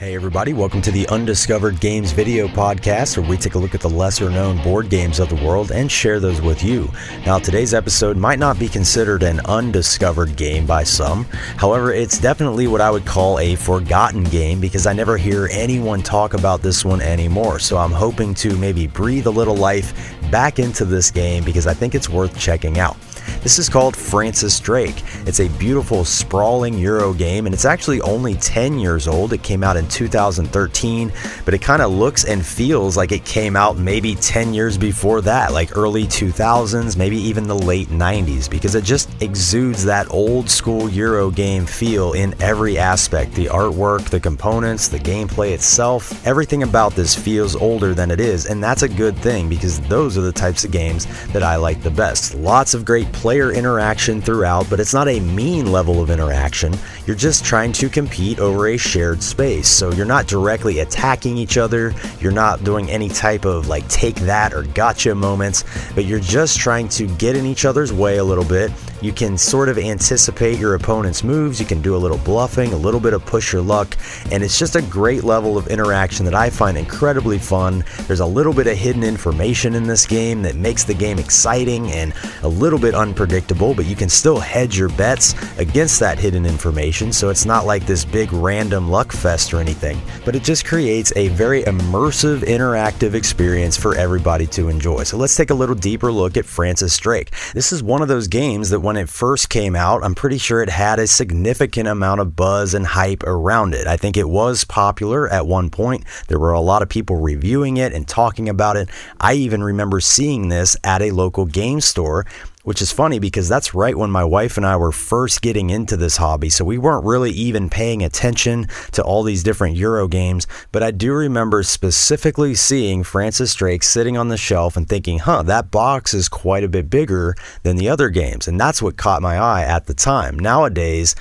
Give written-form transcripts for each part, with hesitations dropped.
Hey everybody, welcome to the Undiscovered Games video podcast, where we take a look at the lesser known board games of the world and share those with you. Now today's episode might not be considered an undiscovered game by some, however it's definitely what I would call a forgotten game because I never hear anyone talk about this one anymore, so I'm hoping to maybe breathe a little life back into this game because I think it's worth checking out. This is called Francis Drake. It's a beautiful, sprawling Euro game, and it's actually only 10 years old. It came out in 2013, but it kind of looks and feels like it came out maybe 10 years before that, like early 2000s, maybe even the late 90s, because it just exudes that old school Euro game feel in every aspect. The artwork, the components, the gameplay itself, everything about this feels older than it is, and that's a good thing because those are the types of games that I like the best. Lots of great player interaction throughout, but it's not a mean level of interaction. You're just trying to compete over a shared space. So you're not directly attacking each other. You're not doing any type of like take that or gotcha moments, but you're just trying to get in each other's way a little bit. You can sort of anticipate your opponent's moves. You can do a little bluffing, a little bit of push your luck, and it's just a great level of interaction that I find incredibly fun. There's a little bit of hidden information in this game that makes the game exciting and a little bit unpredictable, but you can still hedge your bets against that hidden information, so it's not like this big random luck fest or anything, but it just creates a very immersive, interactive experience for everybody to enjoy. So let's take a little deeper look at Francis Drake. This is one of those games that when it first came out, I'm pretty sure it had a significant amount of buzz and hype around it. I think it was popular at one point. There were a lot of people reviewing it and talking about it. I even remember seeing this at a local game store, which is funny because that's right when my wife and I were first getting into this hobby, so we weren't really even paying attention to all these different Euro games, but I do remember specifically seeing Francis Drake sitting on the shelf and thinking, that box is quite a bit bigger than the other games, and that's what caught my eye at the time. Nowadays,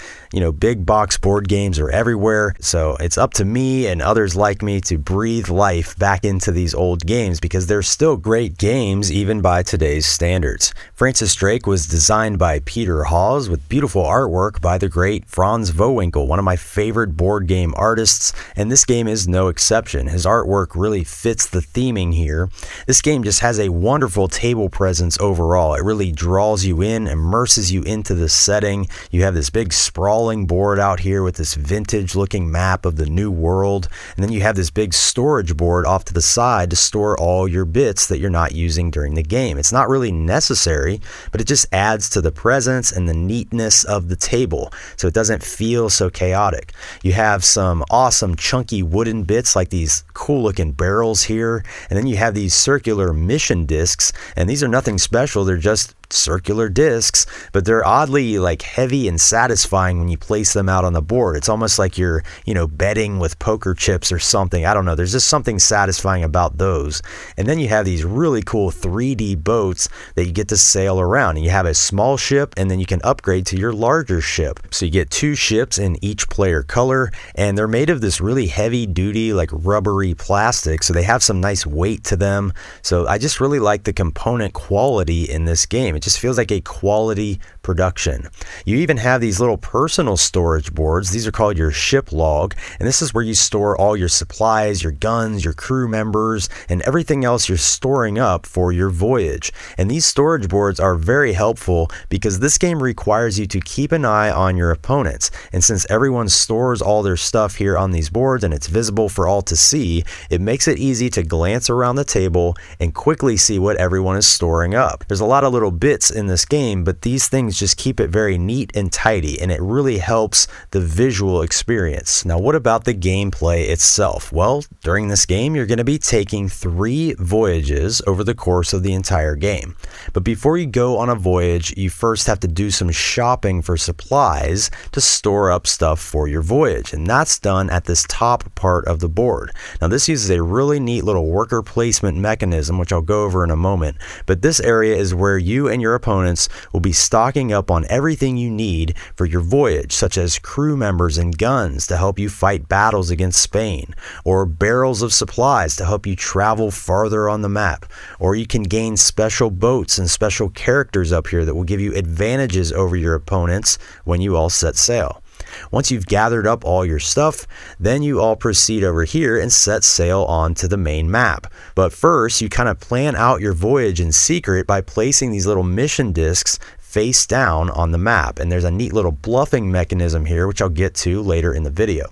big box board games are everywhere, so it's up to me and others like me to breathe life back into these old games because they're still great games even by today's standards. Francis Drake was designed by Peter Hawes with beautiful artwork by the great Franz Vohwinkel, one of my favorite board game artists, and this game is no exception. His artwork really fits the theming here. This game just has a wonderful table presence overall. It really draws you in, immerses you into the setting. You have this big sprawling board out here with this vintage looking map of the new world, and then you have this big storage board off to the side to store all your bits that you're not using during the game. It's not really necessary, but it just adds to the presence and the neatness of the table, so it doesn't feel so chaotic. You have some awesome chunky wooden bits like these cool looking barrels here, and then you have these circular mission discs, and these are nothing special, they're just circular discs, but they're oddly like heavy and satisfying when you place them out on the board. It's almost like you're betting with poker chips or something. I don't know, there's just something satisfying about those. And then you have these really cool 3D boats that you get to sail around, and you have a small ship and then you can upgrade to your larger ship. So you get two ships in each player color, and they're made of this really heavy duty like rubbery plastic, so they have some nice weight to them. So I just really like the component quality in this game. It just feels like a quality production. You even have these little personal storage boards. These are called your ship log, and this is where you store all your supplies, your guns, your crew members, and everything else you're storing up for your voyage. And these storage boards are very helpful because this game requires you to keep an eye on your opponents. And since everyone stores all their stuff here on these boards and it's visible for all to see, it makes it easy to glance around the table and quickly see what everyone is storing up. There's a lot of little bits in this game, but these things just keep it very neat and tidy, and it really helps the visual experience. Now, what about the gameplay itself? Well, during this game, you're going to be taking 3 voyages over the course of the entire game. But before you go on a voyage, you first have to do some shopping for supplies to store up stuff for your voyage, and that's done at this top part of the board. Now, this uses a really neat little worker placement mechanism, which I'll go over in a moment, but this area is where you and your opponents will be stocking up on everything you need for your voyage, such as crew members and guns to help you fight battles against Spain, or barrels of supplies to help you travel farther on the map, or you can gain special boats and special characters up here that will give you advantages over your opponents when you all set sail. Once you've gathered up all your stuff, then you all proceed over here and set sail onto the main map. But first, you kind of plan out your voyage in secret by placing these little mission discs face down on the map, and there's a neat little bluffing mechanism here, which I'll get to later in the video.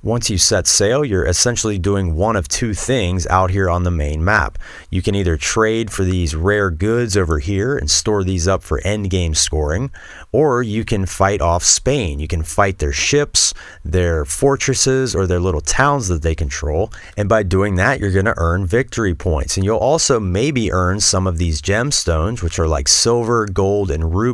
Once you set sail, you're essentially doing one of two things out here on the main map. You can either trade for these rare goods over here and store these up for endgame scoring, or you can fight off Spain. You can fight their ships, their fortresses, or their little towns that they control, and by doing that, you're going to earn victory points. And you'll also maybe earn some of these gemstones, which are like silver, gold, and rubies,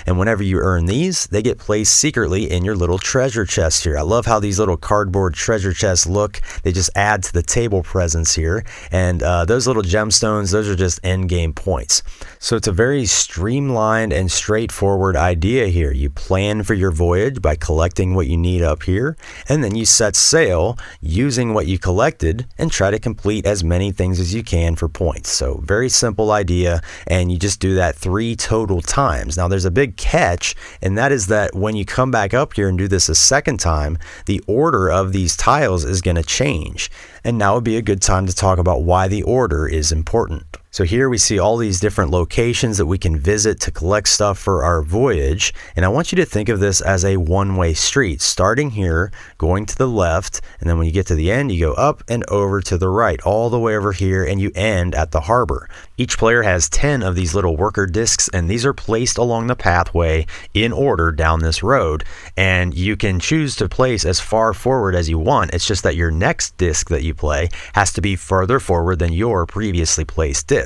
and whenever you earn these, they get placed secretly in your little treasure chest here. I love how these little cardboard treasure chests look. They just add to the table presence here, and those little gemstones, those are just end game points. So it's a very streamlined and straightforward idea here. You plan for your voyage by collecting what you need up here, and then you set sail using what you collected and try to complete as many things as you can for points. So very simple idea, and you just do that 3 total times. Now there's a big catch, and that is that when you come back up here and do this a second time, the order of these tiles is going to change. And now would be a good time to talk about why the order is important. So here we see all these different locations that we can visit to collect stuff for our voyage, and I want you to think of this as a one-way street, starting here, going to the left, and then when you get to the end, you go up and over to the right, all the way over here, and you end at the harbor. Each player has 10 of these little worker discs, and these are placed along the pathway in order down this road, and you can choose to place as far forward as you want. It's just that your next disc that you play has to be further forward than your previously placed disc.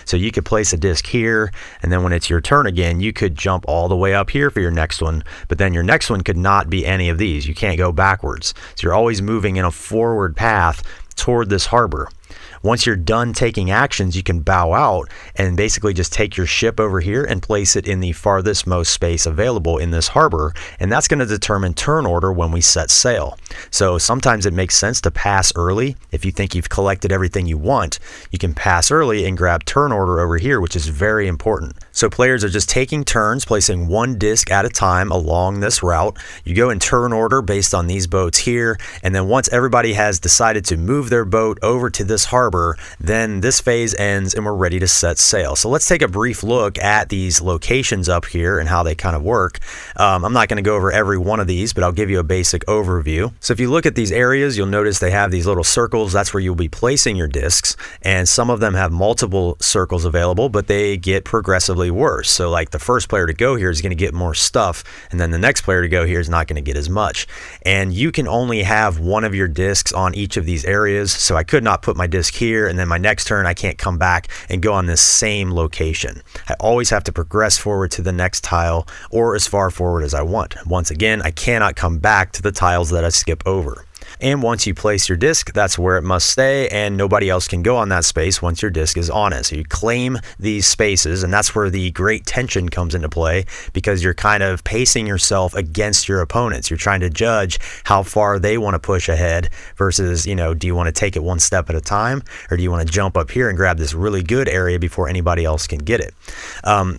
So you could place a disc here, and then when it's your turn again, you could jump all the way up here for your next one, but then your next one could not be any of these. You can't go backwards. So you're always moving in a forward path toward this harbor. Once you're done taking actions, you can bow out and basically just take your ship over here and place it in the farthest most space available in this harbor, and that's going to determine turn order when we set sail. So sometimes it makes sense to pass early. If you think you've collected everything you want, you can pass early and grab turn order over here, which is very important. So players are just taking turns, placing one disc at a time along this route. You go in turn order based on these boats here, and then once everybody has decided to move their boat over to this harbor, then this phase ends and we're ready to set sail. So let's take a brief look at these locations up here and how they kind of work. I'm not going to go over every one of these, but I'll give you a basic overview. So if you look at these areas, you'll notice they have these little circles. That's where you'll be placing your discs, and some of them have multiple circles available, but they get progressively worse. So like the first player to go here is going to get more stuff, and then the next player to go here is not going to get as much. And you can only have one of your discs on each of these areas, so I could not put my disc here and then my next turn I can't come back and go on this same location. I always have to progress forward to the next tile or as far forward as I want. Once again, I cannot come back to the tiles that I skip over. And once you place your disc, that's where it must stay, and nobody else can go on that space once your disc is on it. So you claim these spaces, and that's where the great tension comes into play, because you're kind of pacing yourself against your opponents. You're trying to judge how far they want to push ahead versus, do you want to take it one step at a time, or do you want to jump up here and grab this really good area before anybody else can get it?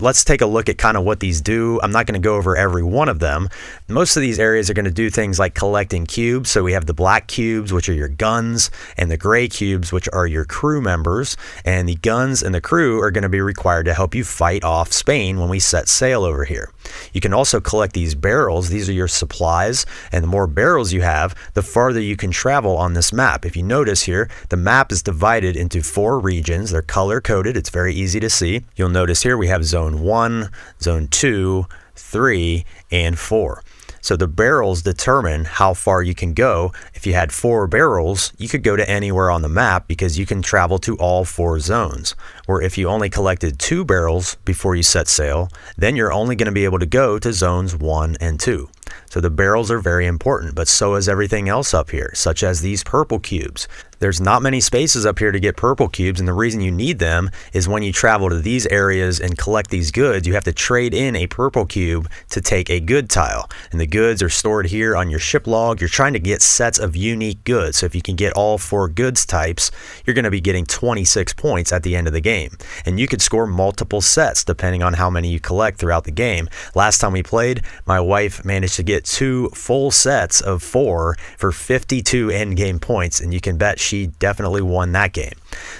Let's take a look at kind of what these do. I'm not going to go over every one of them. Most of these areas are going to do things like collecting cubes. So we have the black cubes, which are your guns, and the gray cubes, which are your crew members, and the guns and the crew are going to be required to help you fight off Spain when we set sail over here. You can also collect these barrels. These are your supplies, and the more barrels you have, the farther you can travel on this map. If you notice here, the map is divided into 4 regions. They're color coded. It's very easy to see. You'll notice here we have zone 1, zone 2, 3, and 4. So the barrels determine how far you can go. If you had 4 barrels, you could go to anywhere on the map because you can travel to all 4 zones. Or if you only collected 2 barrels before you set sail, then you're only going to be able to go to zones 1 and 2. So the barrels are very important, but so is everything else up here, such as these purple cubes. There's not many spaces up here to get purple cubes, and the reason you need them is when you travel to these areas and collect these goods, you have to trade in a purple cube to take a good tile. And the goods are stored here on your ship log. You're trying to get sets of unique goods. So if you can get all 4 goods types, you're going to be getting 26 points at the end of the game. And you could score multiple sets depending on how many you collect throughout the game. Last time we played, my wife managed to get 2 full sets of 4 for 52 endgame points, and you can bet she definitely won that game.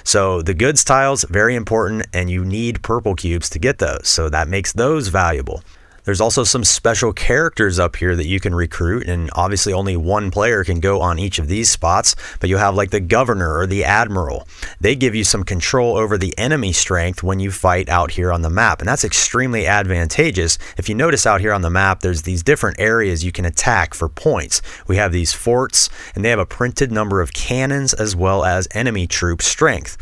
So the goods tiles, very important, and you need purple cubes to get those, so that makes those valuable. There's also some special characters up here that you can recruit, and obviously only one player can go on each of these spots, but you'll have like the governor or the admiral. They give you some control over the enemy strength when you fight out here on the map, and that's extremely advantageous. If you notice out here on the map, there's these different areas you can attack for points. We have these forts, and they have a printed number of cannons as well as enemy troop strength.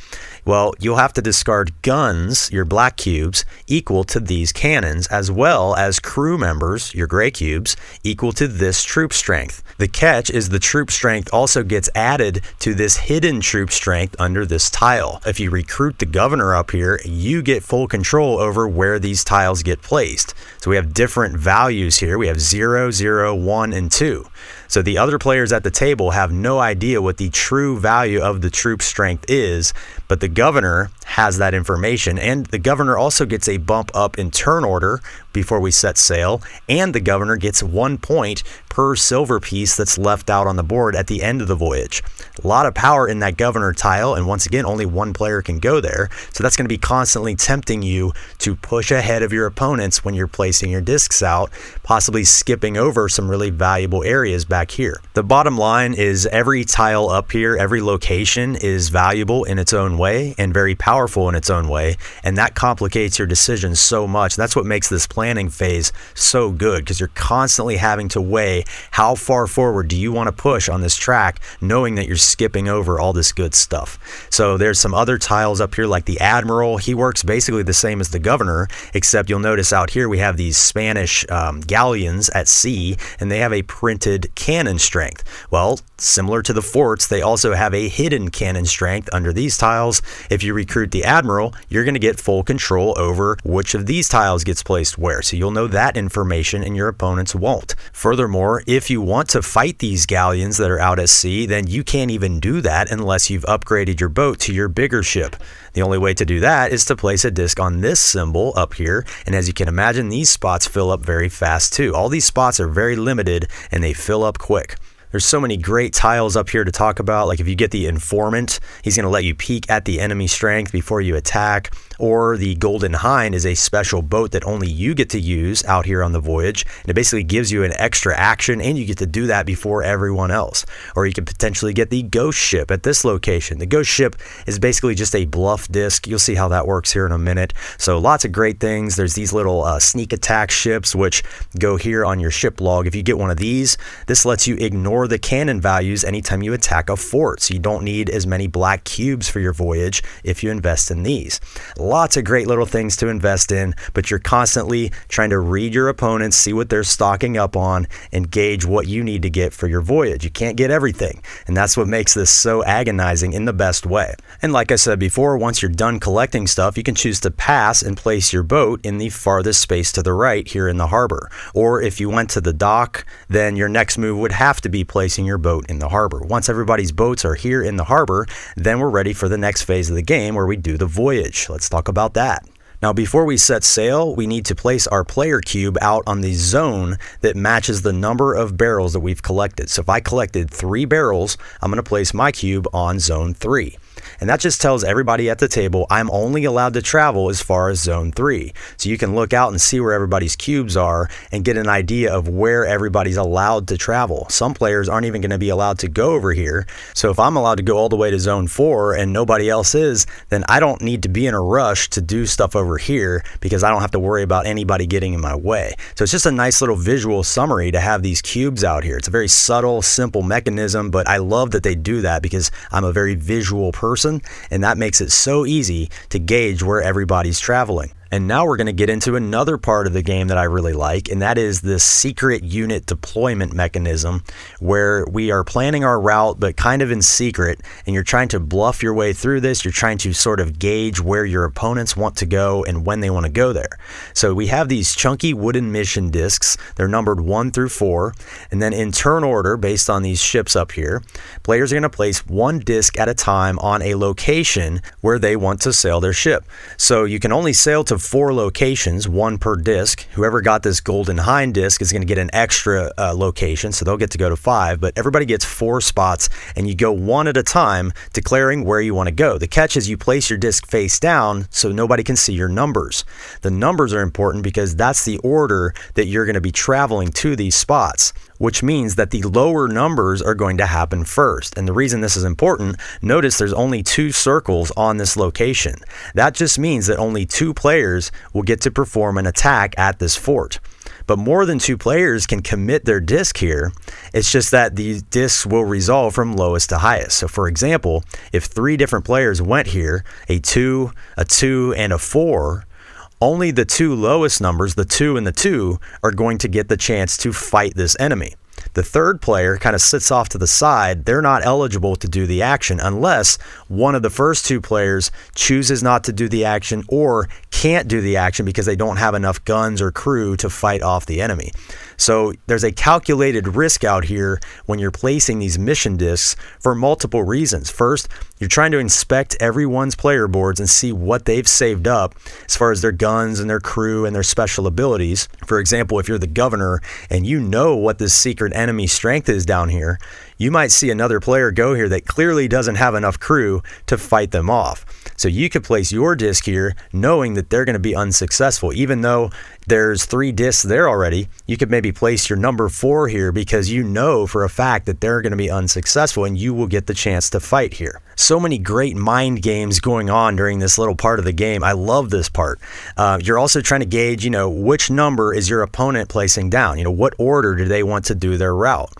Well, you'll have to discard guns, your black cubes, equal to these cannons, as well as crew members, your gray cubes, equal to this troop strength. The catch is the troop strength also gets added to this hidden troop strength under this tile. If you recruit the governor up here, you get full control over where these tiles get placed. So we have different values here. We have 0, 0, 1, and 2. So the other players at the table have no idea what the true value of the troop strength is, but the governor has that information, and the governor also gets a bump up in turn order before we set sail, and the governor gets 1 point per silver piece that's left out on the board at the end of the voyage. A lot of power in that governor tile, and once again, only one player can go there, so that's going to be constantly tempting you to push ahead of your opponents when you're placing your discs out, possibly skipping over some really valuable areas back here. The bottom line is every tile up here, every location is valuable in its own way and very powerful in its own way, and that complicates your decisions so much. That's what makes this planning phase so good, because you're constantly having to weigh how far forward do you want to push on this track, knowing that you're skipping over all this good stuff. So there's some other tiles up here like the admiral. He works basically the same as the governor, except you'll notice out here we have these Spanish galleons at sea, and they have a printed cannon strength. Well, similar to the forts, they also have a hidden cannon strength under these tiles. If you recruit the admiral, you're going to get full control over which of these tiles gets placed where, so you'll know that information and your opponents won't. Furthermore, if you want to fight these galleons that are out at sea, then you can't even do that unless you've upgraded your boat to your bigger ship. The only way to do that is to place a disc on this symbol up here, and as you can imagine, these spots fill up very fast too. All these spots are very limited and they fill up quick. There's so many great tiles up here to talk about. Like if you get the informant, he's going to let you peek at the enemy strength before you attack. Or the Golden Hind is a special boat that only you get to use out here on the voyage. And it basically gives you an extra action, and you get to do that before everyone else. Or you could potentially get the Ghost Ship at this location. The Ghost Ship is basically just a bluff disc. You'll see how that works here in a minute. So lots of great things. There's these little sneak attack ships which go here on your ship log. If you get one of these, this lets you ignore the cannon values anytime you attack a fort. So you don't need as many black cubes for your voyage if you invest in these. Lots of great little things to invest in, but you're constantly trying to read your opponents, see what they're stocking up on, and gauge what you need to get for your voyage. You can't get everything, and that's what makes this so agonizing in the best way. And like I said before, once you're done collecting stuff, you can choose to pass and place your boat in the farthest space to the right here in the harbor. Or if you went to the dock, then your next move would have to be placing your boat in the harbor. Once everybody's boats are here in the harbor, then we're ready for the next phase of the game where we do the voyage. Let's talk about that. Now, before we set sail, we need to place our player cube out on the zone that matches the number of barrels that we've collected. So if I collected 3 barrels, I'm going to place my cube on zone 3. And that just tells everybody at the table I'm only allowed to travel as far as zone 3. So you can look out and see where everybody's cubes are and get an idea of where everybody's allowed to travel. Some players aren't even going to be allowed to go over here. So if I'm allowed to go all the way to zone 4 and nobody else is, then I don't need to be in a rush to do stuff over here because I don't have to worry about anybody getting in my way. So it's just a nice little visual summary to have these cubes out here. It's a very subtle, simple mechanism, but I love that they do that because I'm a very visual person, and that makes it so easy to gauge where everybody's traveling. And now we're going to get into another part of the game that I really like, and that is this secret unit deployment mechanism where we are planning our route but kind of in secret, and you're trying to bluff your way through this. You're trying to sort of gauge where your opponents want to go and when they want to go there. So we have these chunky wooden mission discs. They're numbered 1 through 4, and then in turn order, based on these ships up here, players are going to place one disc at a time on a location where they want to sail their ship. So you can only sail to 4 locations, 1 per disc. Whoever got this Golden Hind disc is going to get an extra location, so they'll get to go to 5, but everybody gets 4 spots, and you go one at a time, declaring where you want to go. The catch is you place your disc face down so nobody can see your numbers. The numbers are important because that's the order that you're going to be traveling to these spots, which means that the lower numbers are going to happen first. And the reason this is important, notice there's only 2 circles on this location. That just means that only 2 players will get to perform an attack at this fort. But more than 2 players can commit their disc here. It's just that the discs will resolve from lowest to highest. So for example, if 3 different players went here, a 2, and a 4, only the 2 lowest numbers, the 2 and the 2, are going to get the chance to fight this enemy. The third player kind of sits off to the side. They're not eligible to do the action unless one of the first 2 players chooses not to do the action or can't do the action because they don't have enough guns or crew to fight off the enemy. So there's a calculated risk out here when you're placing these mission discs for multiple reasons. First, you're trying to inspect everyone's player boards and see what they've saved up as far as their guns and their crew and their special abilities. For example, if you're the governor and you know what this secret enemy strength is down here, you might see another player go here that clearly doesn't have enough crew to fight them off. So you could place your disc here knowing that they're going to be unsuccessful. Even though there's 3 discs there already, you could maybe place your number 4 here because you know for a fact that they're going to be unsuccessful and you will get the chance to fight here. So many great mind games going on during this little part of the game. I love this part. You're also trying to gauge, which number is your opponent placing down? What order do they want to do their route?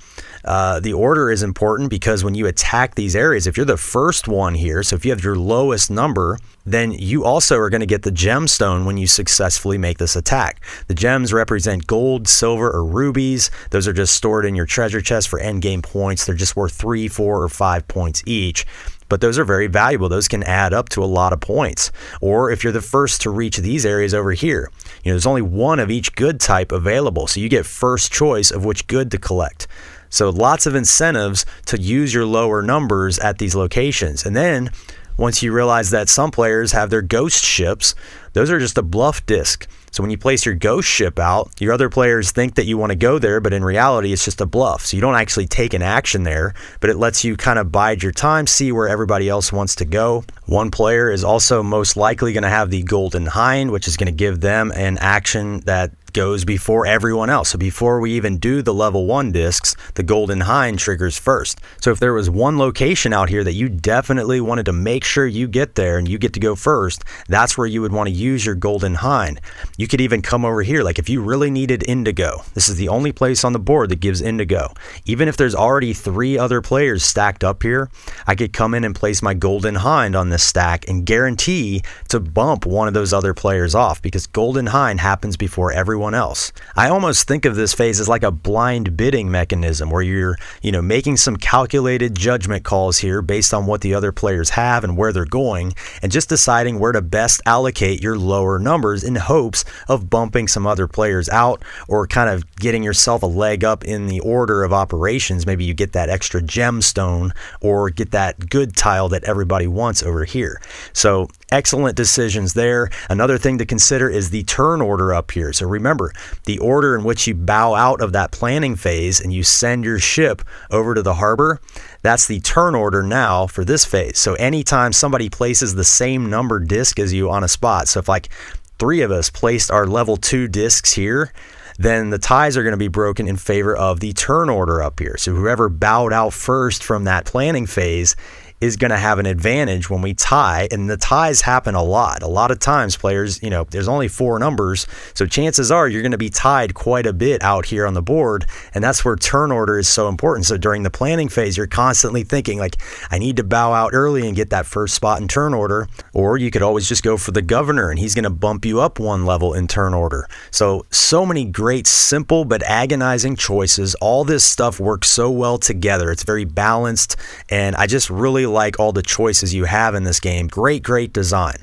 The order is important because when you attack these areas, if you're the first one here, so if you have your lowest number, then you also are going to get the gemstone when you successfully make this attack. The gems represent gold, silver, or rubies. Those are just stored in your treasure chest for endgame points. They're just worth 3, 4, or 5 points each. But those are very valuable. Those can add up to a lot of points. Or if you're the first to reach these areas over here, there's only 1 of each good type available. So you get first choice of which good to collect. So lots of incentives to use your lower numbers at these locations. And then once you realize that some players have their ghost ships, those are just a bluff disc. So when you place your ghost ship out, your other players think that you want to go there, but in reality, it's just a bluff. So you don't actually take an action there, but it lets you kind of bide your time, see where everybody else wants to go. One player is also most likely going to have the Golden Hind, which is going to give them an action that goes before everyone else. So before we even do the level 1 discs, the Golden Hind triggers first. So if there was one location out here that you definitely wanted to make sure you get there and you get to go first, that's where you would want to use your Golden Hind. You could even come over here, like if you really needed indigo, this is the only place on the board that gives indigo. Even if there's already 3 other players stacked up here, I could come in and place my Golden Hind on this stack and guarantee to bump one of those other players off because Golden Hind happens before everyone else. I almost think of this phase as like a blind bidding mechanism where you're, making some calculated judgment calls here based on what the other players have and where they're going, and just deciding where to best allocate your lower numbers in hopes of bumping some other players out or kind of getting yourself a leg up in the order of operations. Maybe you get that extra gemstone or get that good tile that everybody wants over here. So excellent decisions there. Another thing to consider is the turn order up here. So remember, the order in which you bow out of that planning phase and you send your ship over to the harbor, that's the turn order now for this phase. So anytime somebody places the same number disc as you on a spot, so if like 3 of us placed our level 2 discs here, then the ties are going to be broken in favor of the turn order up here. So whoever bowed out first from that planning phase is going to have an advantage when we tie, and the ties happen a lot. A lot of times players, there's only 4 numbers, so chances are you're going to be tied quite a bit out here on the board, and that's where turn order is so important. So during the planning phase, you're constantly thinking like, I need to bow out early and get that first spot in turn order, or you could always just go for the governor, and he's going to bump you up 1 level in turn order. So many great, simple, but agonizing choices. All this stuff works so well together. It's very balanced, and I just really like all the choices you have in this game. Great design.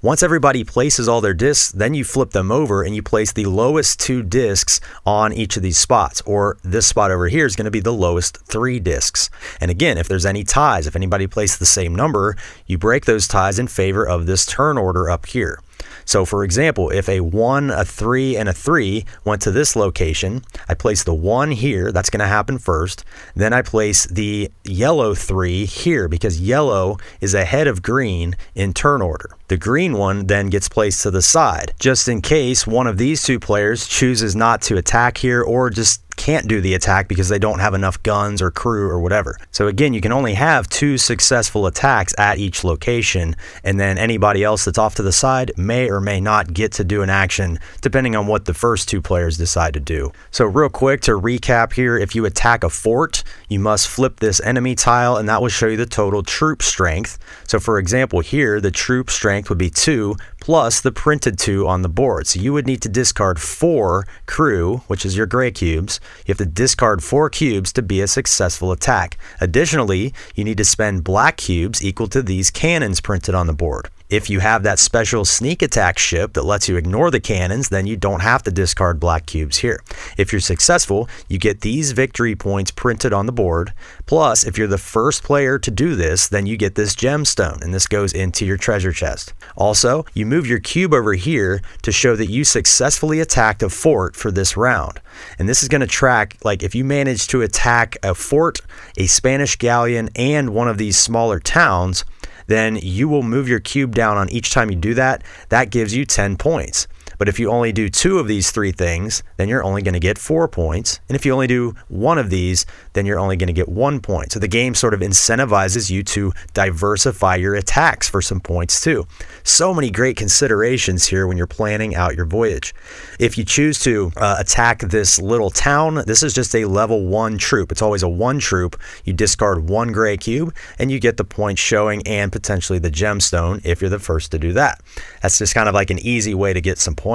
Once everybody places all their discs, then you flip them over and you place the lowest 2 discs on each of these spots, or this spot over here is going to be the lowest 3 discs. And again, if there's any ties, if anybody places the same number, you break those ties in favor of this turn order up here. So for example, if a 1, a 3, and a 3 went to this location, I place the 1 here, that's going to happen first. Then I place the yellow 3 here because yellow is ahead of green in turn order. The green one then gets placed to the side, just in case one of these 2 players chooses not to attack here or just can't do the attack because they don't have enough guns or crew or whatever. So again, you can only have 2 successful attacks at each location, and then anybody else that's off to the side may or may not get to do an action depending on what the first 2 players decide to do. So real quick to recap here, if you attack a fort, you must flip this enemy tile, and that will show you the total troop strength. So for example here, the troop strength would be 2 plus the printed 2 on the board. So you would need to discard 4 crew, which is your gray cubes. You have to discard 4 cubes to be a successful attack. Additionally, you need to spend black cubes equal to these cannons printed on the board. If you have that special sneak attack ship that lets you ignore the cannons, then you don't have to discard black cubes here. If you're successful, you get these victory points printed on the board. Plus, if you're the first player to do this, then you get this gemstone, and this goes into your treasure chest. Also, you move your cube over here to show that you successfully attacked a fort for this round. And this is going to track, like if you manage to attack a fort, a Spanish galleon, and one of these smaller towns, then you will move your cube down on each time you do that. That gives you 10 points. But if you only do 2 of these 3 things, then you're only going to get 4 points. And if you only do 1 of these, then you're only going to get 1 point. So the game sort of incentivizes you to diversify your attacks for some points too. So many great considerations here when you're planning out your voyage. If you choose to attack this little town, this is just a level 1 troop. It's always a 1 troop. You discard 1 gray cube and you get the points showing and potentially the gemstone if you're the first to do that. That's just kind of like an easy way to get some points.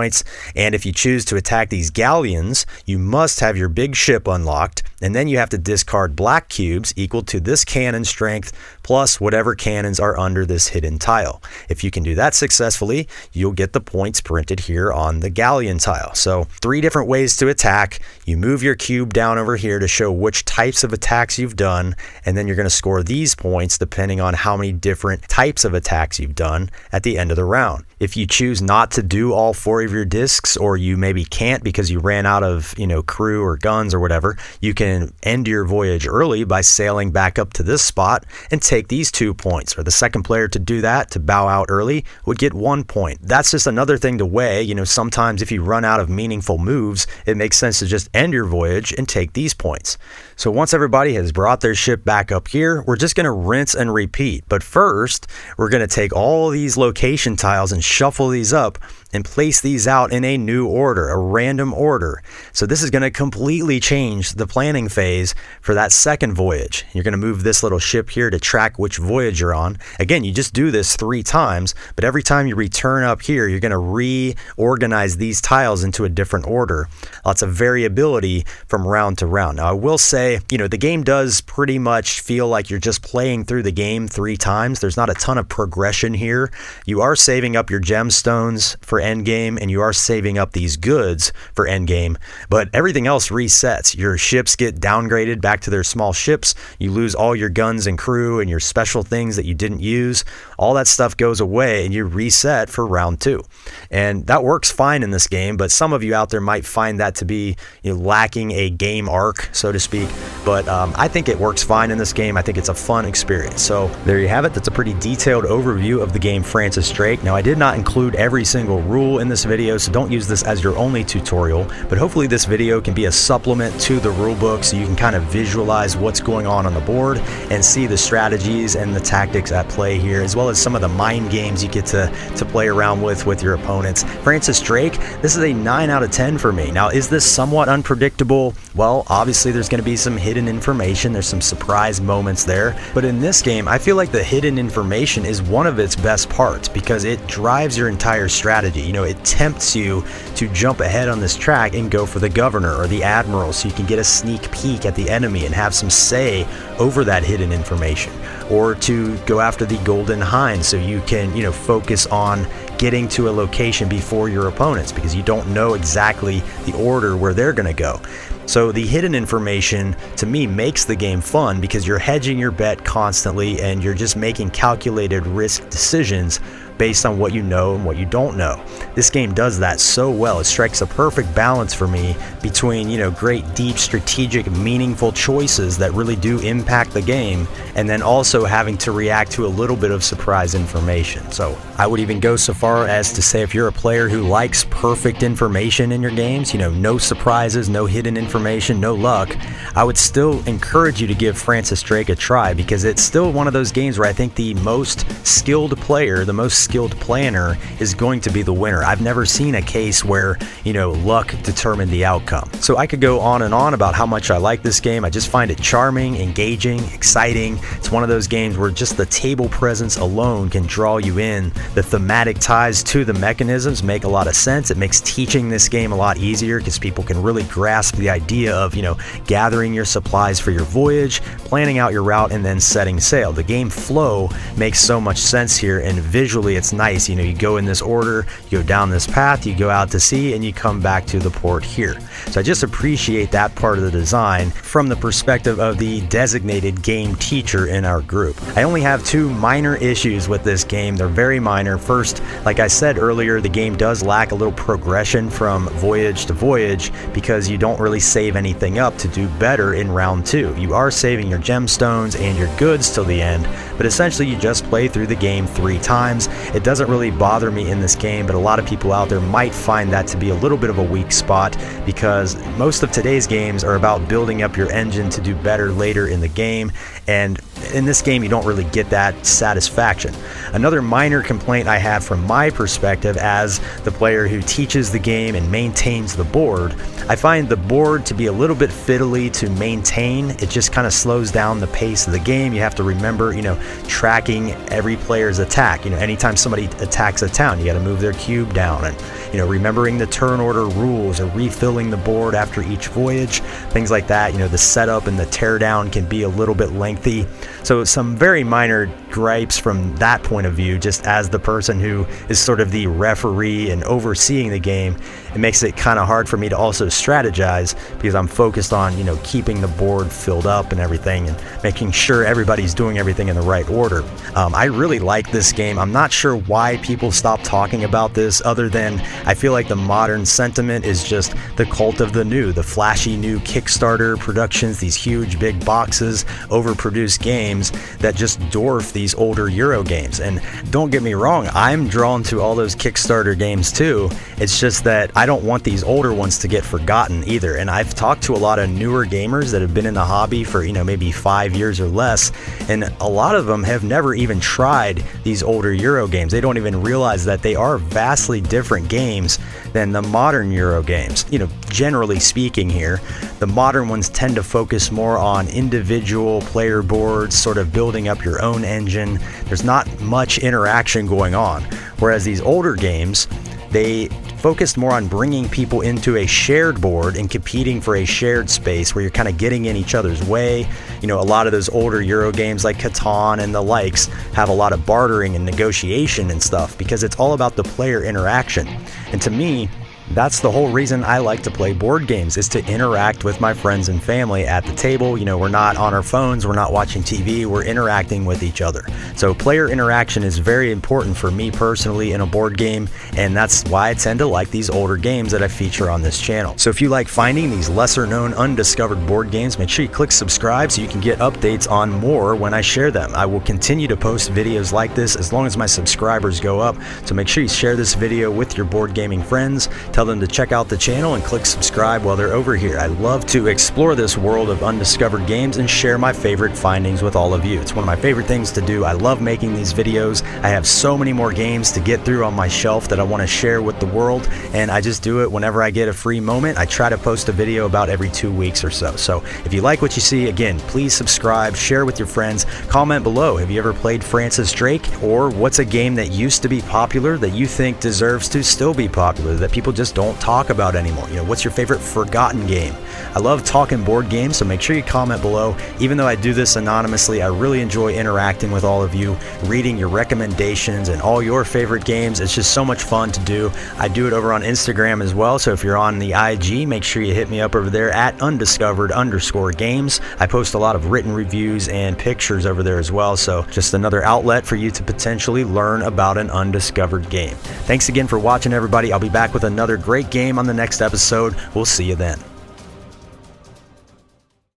And if you choose to attack these galleons, you must have your big ship unlocked, and then you have to discard black cubes equal to this cannon strength plus whatever cannons are under this hidden tile. If you can do that successfully, you'll get the points printed here on the galleon tile. So 3 different ways to attack. You move your cube down over here to show which types of attacks you've done, and then you're going to score these points depending on how many different types of attacks you've done at the end of the round. If you choose not to do all 4 of your discs, or you maybe can't because you ran out of, crew or guns or whatever, you can end your voyage early by sailing back up to this spot and take these 2 points. Or the second player to do that, to bow out early, would get 1 point. That's just another thing to weigh. Sometimes if you run out of meaningful moves, it makes sense to just end your voyage and take these points. So once everybody has brought their ship back up here, we're just going to rinse and repeat. But first, we're going to take all these location tiles and shuffle these up and place these out in a new order, a random order. So this is going to completely change the planning phase for that second voyage. You're going to move this little ship here to track which voyage you're on. Again, you just do this 3 times, but every time you return up here, you're going to reorganize these tiles into a different order. Lots of variability from round to round. Now, I will say, the game does pretty much feel like you're just playing through the game 3 times. There's not a ton of progression here. You are saving up your gemstones for endgame, and you are saving up these goods for endgame, but everything else resets. Your ships get downgraded back to their small ships. You lose all your guns and crew and your special things that you didn't use. All that stuff goes away and you reset for round 2. And that works fine in this game, but some of you out there might find that to be lacking a game arc, so to speak. But I think it works fine in this game. I think it's a fun experience. So there you have it. That's a pretty detailed overview of the game Francis Drake. Now, I did not include every single rule in this video, so don't use this as your only tutorial, but hopefully this video can be a supplement to the rule book so you can kind of visualize what's going on the board and see the strategies and the tactics at play here, as well as some of the mind games you get to play around with your opponents. Francis Drake, this is a 9 out of 10 for me. Now, is this somewhat unpredictable? Well, obviously there's going to be some hidden information, there's some surprise moments there, but in this game I feel like the hidden information is one of its best parts because it drives your entire strategy. You know, it tempts you to jump ahead on this track and go for the governor or the admiral so you can get a sneak peek at the enemy and have some say over that hidden information, or to go after the golden hind so you can, you know, focus on getting to a location before your opponents because you don't know exactly the order where they're going to go. So the hidden information to me makes the game fun because you're hedging your bet constantly and you're just making calculated risk decisions based on what you know and what you don't know. This game does that so well. It strikes a perfect balance for me between, you know, great, deep, strategic, meaningful choices that really do impact the game, and then also having to react to a little bit of surprise information. So I would even go so far as to say if you're a player who likes perfect information in your games, you know, no surprises, no hidden information, no luck, I would still encourage you to give Francis Drake a try because it's still one of those games where I think the most skilled player, the most skilled planner is going to be the winner. I've never seen a case where, you know, luck determined the outcome. So I could go on and on about how much I like this game. I just find it charming, engaging, exciting. It's one of those games where just the table presence alone can draw you in. The thematic ties to the mechanisms make a lot of sense. It makes teaching this game a lot easier because people can really grasp the idea of, you know, gathering your supplies for your voyage, planning out your route, and then setting sail. The game flow makes so much sense here, and visually it's nice. You know, you go in this order, you go down this path, you go out to sea, and you come back to the port here. So I just appreciate that part of the design from the perspective of the designated game teacher in our group. I only have 2 minor issues with this game. They're very minor. First, like I said earlier, the game does lack a little progression from voyage to voyage because you don't really save anything up to do better in round 2. You are saving your gemstones and your goods till the end, but essentially you just play through the game 3 times. It doesn't really bother me in this game, but a lot of people out there might find that to be a little bit of a weak spot because most of today's games are about building up your engine to do better later in the game, and in this game you don't really get that satisfaction. Another minor complaint I have from my perspective as the player who teaches the game and maintains the board, I find the board to be a little bit fiddly to maintain. It just kind of slows down the pace of the game. You have to remember, you know, tracking every player's attack. You know, anytime somebody attacks a town, you got to move their cube down, and, you know, remembering the turn order rules or refilling the board after each voyage, things like that. You know, the setup and the teardown can be a little bit lengthy. So some very minor gripes from that point of view, just as the person who is sort of the referee and overseeing the game. It makes it kind of hard for me to also strategize because I'm focused on, you know, keeping the board filled up and everything and making sure everybody's doing everything in the right order. I really like this game. I'm not sure why people stop talking about this other than I feel like the modern sentiment is just the cult of the new, the flashy new Kickstarter productions, these huge big boxes, overproduced games that just dwarf these older Euro games. And don't get me wrong, I'm drawn to all those Kickstarter games too. It's just that I don't want these older ones to get forgotten either. And I've talked to a lot of newer gamers that have been in the hobby for, you know, maybe 5 years or less, and a lot of them have never even tried these older Euro games. They don't even realize that they are vastly different games than the modern Euro games. You know, generally speaking here, the modern ones tend to focus more on individual player boards, sort of building up your own engine. There's not much interaction going on. Whereas these older games, they focused more on bringing people into a shared board and competing for a shared space where you're kind of getting in each other's way. You know, a lot of those older Euro games like Catan and the likes have a lot of bartering and negotiation and stuff because it's all about the player interaction. And to me, That's the whole reason I like to play board games, is to interact with my friends and family at the table. You know, we're not on our phones, we're not watching TV, we're interacting with each other. So player interaction is very important for me personally in a board game, and that's why I tend to like these older games that I feature on this channel. So if you like finding these lesser known undiscovered board games, make sure you click subscribe so you can get updates on more when I share them. I will continue to post videos like this as long as my subscribers go up, so make sure you share this video with your board gaming friends. Tell them to check out the channel and click subscribe while they're over here. I love to explore this world of undiscovered games and share my favorite findings with all of you. It's one of my favorite things to do. I love making these videos. I have so many more games to get through on my shelf that I want to share with the world, and I just do it whenever I get a free moment. I try to post a video about every 2 weeks or so. So if you like what you see, again, please subscribe, share with your friends, comment below. Have you ever played Francis Drake? Or what's a game that used to be popular that you think deserves to still be popular, that people just don't talk about anymore? You know, what's your favorite forgotten game? I love talking board games, so make sure you comment below. Even though I do this anonymously, I really enjoy interacting with all of you, reading your recommendations and all your favorite games. It's just so much fun to do. I do it over on Instagram as well, so if you're on the IG, make sure you hit me up over there at undiscovered_games. I post a lot of written reviews and pictures over there as well, so just another outlet for you to potentially learn about an undiscovered game. Thanks again for watching, everybody. I'll be back with another great game on the next episode. We'll see you then.